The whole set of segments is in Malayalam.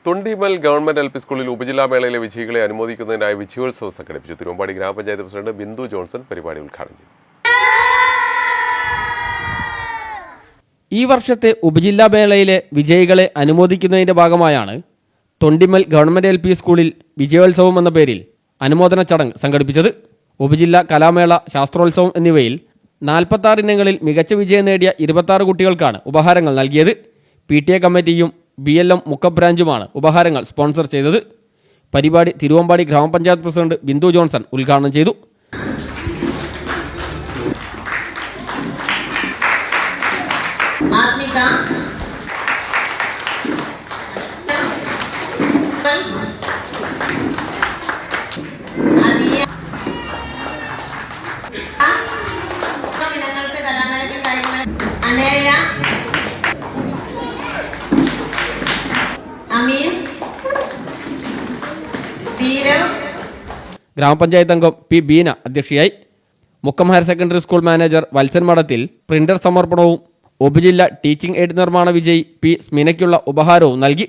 Thondimal government LP. സ്കൂളിൽ ഉപജില്ലാ മേളയിലെ വിജയികളെ അനുമോദിക്കുന്നതിനായി വിജയോത്സവം സംഘടിപ്പിച്ചു. തിരുവമ്പാടി ഗ്രാമപഞ്ചായത്ത് പ്രസിഡന്റ് ബിന്ദു ജോൺസൺ പരിപാടി ഉദ്ഘാടനം ചെയ്തു. ഈ വർഷത്തെ ഉപജില്ലാ മേളയിലെ വിജയികളെ അനുമോദിക്കുന്നതിന്റെ ഭാഗമായാണ് തൊണ്ടിമൽ ഗവൺമെന്റ് എൽ.പി. സ്കൂളിൽ വിജയോത്സവം എന്ന പേരിൽ അനുമോദന ചടങ്ങ് സംഘടിപ്പിച്ചത്. ഉപജില്ലാ കലാമേള, ശാസ്ത്രോത്സവം എന്നിവയിൽ 46 ഇനങ്ങളിൽ മികച്ച വിജയം നേടിയ 26 കുട്ടികൾക്കാണ് ഉപഹാരങ്ങൾ നൽകിയത്. PTA കമ്മിറ്റിയും BLM മുക്കം ബ്രാഞ്ചുമാണ് ഉപഹാരങ്ങൾ സ്പോൺസർ ചെയ്തത്. പരിപാടി തിരുവമ്പാടി ഗ്രാമപഞ്ചായത്ത് പ്രസിഡന്റ് ബിന്ദു ജോൺസൺ ഉദ്ഘാടനം ചെയ്തു. ഗ്രാമപഞ്ചായത്ത് അംഗം P. ബീന അധ്യക്ഷയായി. Mukkam higher secondary school manager Valsan Madathil printer സമർപ്പണവും ഉപജില്ല ടീച്ചിംഗ് എയ്ഡ് നിർമ്മാണ വിജയി P. സ്മിനയ്ക്കുള്ള ഉപഹാരവും നൽകി.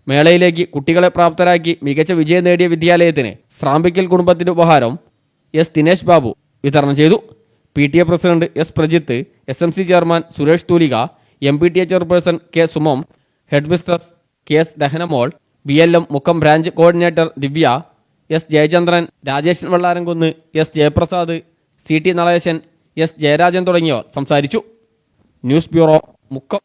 മേളയിലേക്ക് കുട്ടികളെ പ്രാപ്തരാക്കി മികച്ച വിജയം നേടിയ വിദ്യാലയത്തിന് സ്രാമ്പിക്കൽ കുടുംബത്തിന്റെ ഉപഹാരം S. ദിനേശ് ബാബു വിതരണം ചെയ്തു. PTA president S. Prajith, SMC chairman Suresh Thoolika, MPTA chairperson K. Sumam, head mistress KS Dahanamol, BLM Mukkam branch coordinator Divya, S. Jayachandran, Rajeshan Vellaramkunnu, S. Jayaprasad, CT Naleshan, S. Jayarajan തുടങ്ങിയവർ സംസാരിച്ചു. News bureau, Mukkam.